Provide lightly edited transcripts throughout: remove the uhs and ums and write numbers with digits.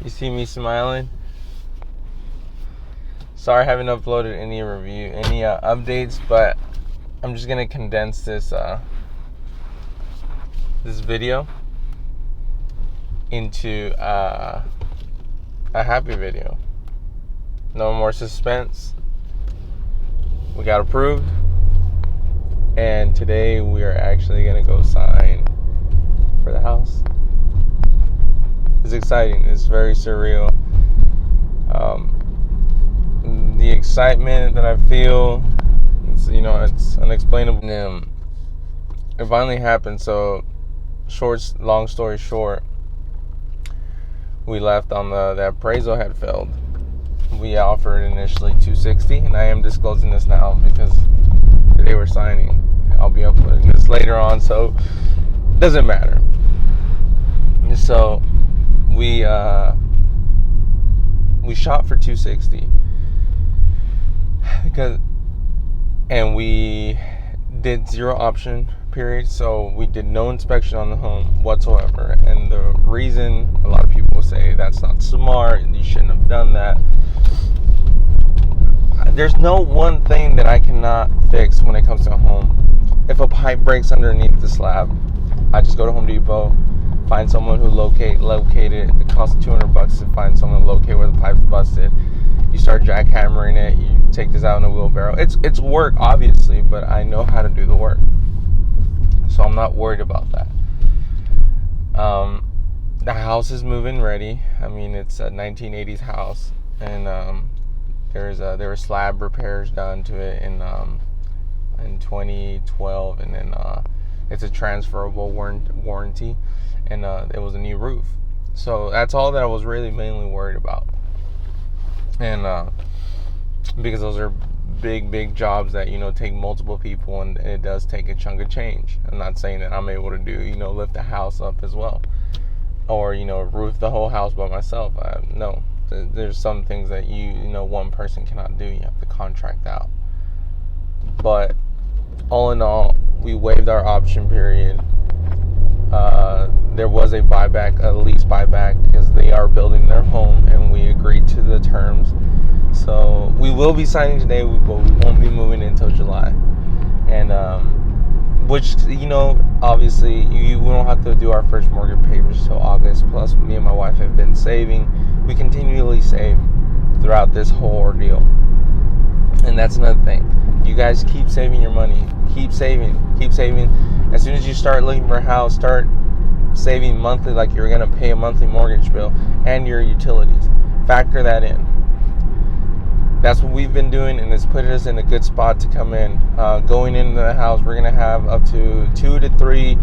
You see me smiling? Sorry I haven't uploaded any updates, but I'm just gonna condense this video into a happy video. No more suspense. We got approved, and today we are actually gonna go sign for the house. It's exciting. It's very surreal. The excitement that I feel, it's unexplainable. It finally happened. So, long story short, we left on the appraisal had failed. We offered initially $260, and I am disclosing this now because today we're signing. I'll be uploading this later on, so it doesn't matter. So we shot for $260 and we did 0 option period, so we did no inspection on the home whatsoever. And the reason, a lot of people will say that's not smart, you shouldn't have done that. There's no one thing that I cannot fix when it comes to a home. If a pipe breaks underneath the slab, I just go to Home Depot, find someone who locate it. It costs $200 to find someone to locate where the pipe's busted. You start jackhammering it. You take this out in a wheelbarrow. It's work, obviously, but I know how to do the work, so I'm not worried about that. The house is moving ready. I mean, it's a 1980s house, and there were slab repairs done to it in 2012, and then it's a transferable warranty, and it was a new roof. So that's all that I was really mainly worried about. And because those are big jobs that take multiple people, and it does take a chunk of change. I'm not saying that I'm able to do lift the house up as well, or roof the whole house by myself. No, there's some things that one person cannot do. You have to contract out. But all in all, we waived our option period. There was a lease buyback, because they are building their home, and we agreed to the terms. So we will be signing today, but we won't be moving until July. And which obviously we don't have to do our first mortgage payments until August. Plus, me and my wife have been saving. We continually save throughout this whole ordeal, and that's another thing. You guys keep saving your money. Keep saving. As soon as you start looking for a house, start saving monthly, like you're going to pay a monthly mortgage bill and your utilities. Factor that in. That's what we've been doing, and it's put us in a good spot to come in. Going into the house, we're going to have up to 2 to 3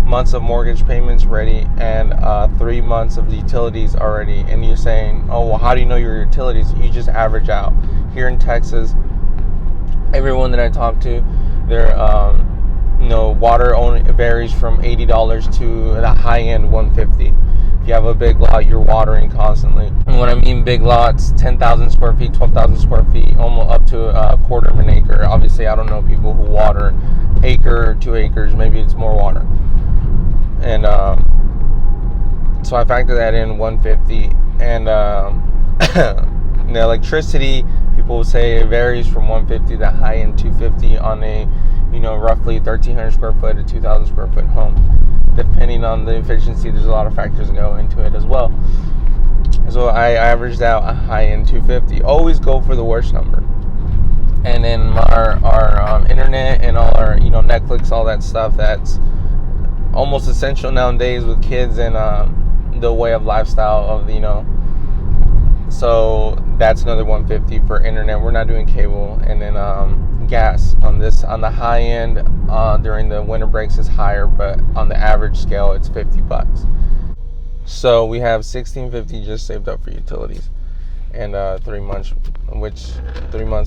months of mortgage payments ready, and 3 months of utilities already. And you're saying, oh, well, how do you know your utilities? You just average out. Here in Texas, everyone that I talk to, their water only varies from $80 to the high end $150. If you have a big lot, you're watering constantly. And when I mean big lots, 10,000 square feet, 12,000 square feet, almost up to a quarter of an acre. Obviously, I don't know people who water acre, 2 acres, maybe it's more water. And so I factor that in, 150. And the electricity, people will say it varies from 150 to high end 250 on a roughly 1,300 square foot to 2,000 square foot home. Depending on the efficiency, there's a lot of factors that go into it as well. So I averaged out a high end 250. Always go for the worst number. And then our internet and all our Netflix, all that stuff, that's almost essential nowadays with kids and the way of lifestyle of so that's another 150 for internet. We're not doing cable. And then gas on the high end during the winter breaks is higher, but on the average scale it's $50. So we have $1,650 just saved up for utilities, and 3 months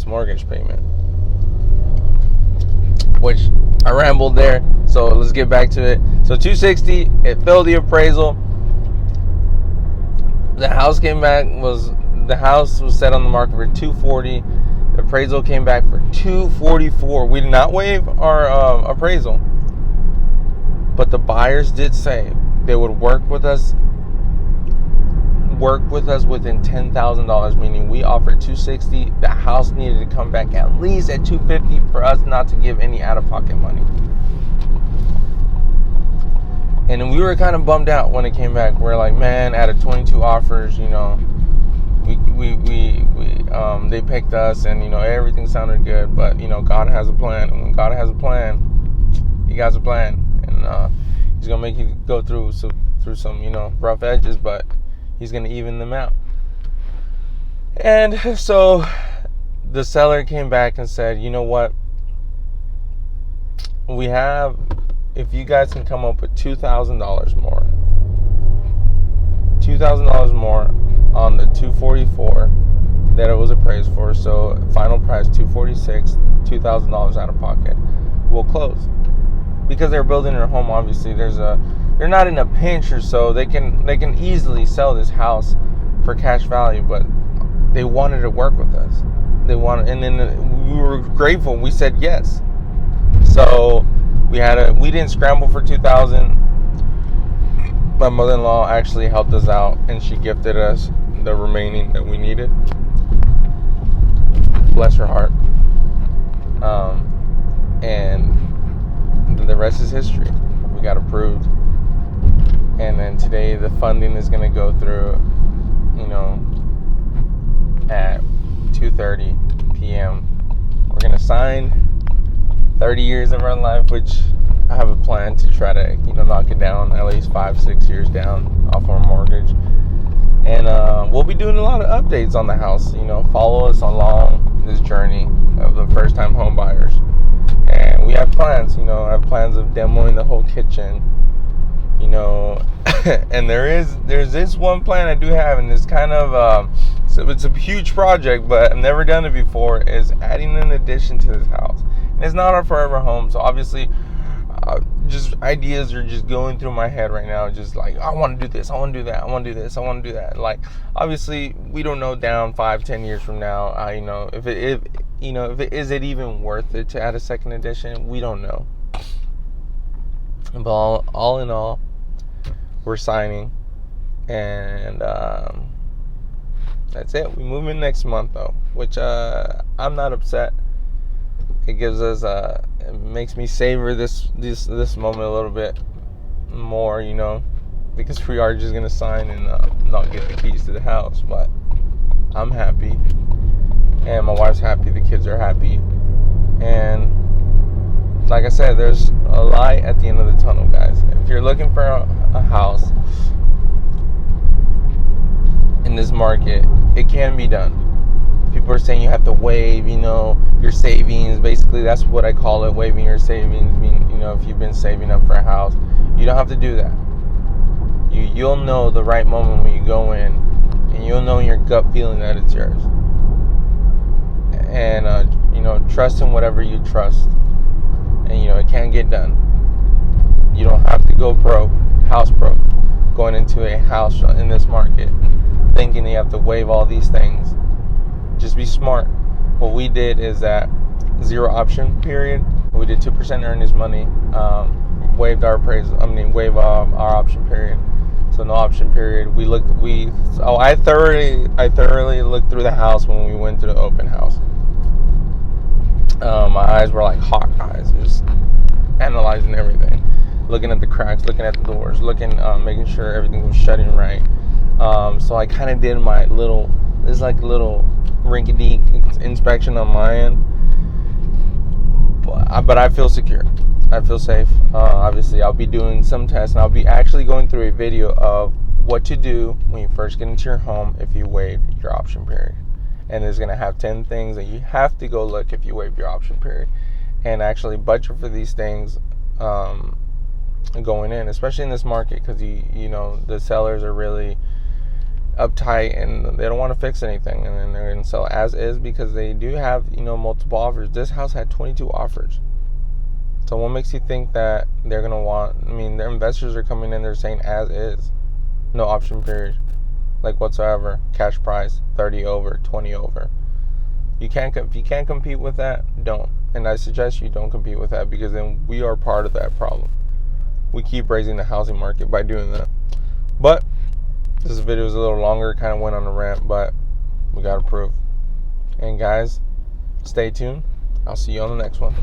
mortgage payment. Which I rambled there, so let's get back to it. So $260, it failed the appraisal. The house was set on the market for $240. The appraisal came back for $244. We did not waive our appraisal, but the buyers did say they would work with us work with us within $10,000, meaning we offered $260,000. The house needed to come back at least at $250,000 for us not to give any out-of-pocket money. And we were kind of bummed out when it came back. We're like, man, out of 22 offers, they picked us, and everything sounded good. But God has a plan, and when God has a plan, He has a plan, and He's gonna make you go through some rough edges, but He's gonna even them out. And so the seller came back and said, you know what? If you guys can come up with $2,000 more, $2,000 more on the 244 that it was appraised for, so final price $246, $2,000 out of pocket, we'll close. Because they're building their home, obviously they're not in a pinch or so. They can easily sell this house for cash value, but they wanted to work with us. And then we were grateful. We said yes. So we didn't scramble for $2,000. My mother-in-law actually helped us out, and she gifted us the remaining that we needed. Bless her heart. And the rest is history. We got approved, and then today the funding is going to go through, at 2:30 p.m. We're going to sign 30 years of our life, which I have a plan to try to, knock it down at least 5-6 years down off our mortgage. And we'll be doing a lot of updates on the house. Follow us along this journey of the first-time home buyers. And we have plans. I have plans of demoing the whole kitchen. And there's this one plan I do have, and it's kind of so it's a huge project, but I've never done it before. Is adding an addition to this house. And it's not our forever home, so obviously, just ideas are just going through my head right now. Just like, I want to do this, I want to do that, I want to do this, I want to do that. Like, obviously, we don't know down 5-10 years from now. If it is it even worth it to add a second edition? We don't know. But all in all, we're signing, and that's it. We move in next month though, which I'm not upset. It gives us it makes me savor this moment a little bit more, because we are just gonna sign and not get the keys to the house. But I'm happy, and my wife's happy. The kids are happy, and like I said, there's a light at the end of the tunnel, guys. If you're looking for a house in this market, it can be done. People are saying you have to waive, your savings. Basically, that's what I call it, waiving your savings. If you've been saving up for a house, you don't have to do that. You'll know the right moment when you go in, and you'll know in your gut feeling that it's yours. And trust in whatever you trust, and it can get done. You don't have to go broke, house broke, going into a house in this market, thinking you have to waive all these things. Just be smart. What we did is that 0 option period. We did 2% earnest money. Waived our waive our option period. So no option period. I thoroughly looked through the house when we went to the open house. My eyes were like hawk eyes, just analyzing everything, looking at the cracks, looking at the doors, making sure everything was shutting right. So I kind of did my little rinky-dink inspection on my end, but I feel secure. I feel safe. Obviously, I'll be doing some tests, and I'll be actually going through a video of what to do when you first get into your home if you waive your option period. And it's going to have 10 things that you have to go look if you waive your option period, and actually budget for these things going in, especially in this market, because the sellers are really uptight and they don't want to fix anything, and then they're going to sell as is because they do have multiple offers. This house had 22 offers. So what makes you think that they're going to want, their investors are coming in, they're saying as is, no option period, like whatsoever, cash price, 30 over, 20 over. If you can't compete with that, don't. And I suggest you don't compete with that, because then we are part of that problem. We keep raising the housing market by doing that. But This video is a little longer, kind of went on a rant, but we got approved. And guys, stay tuned. I'll see you on the next one.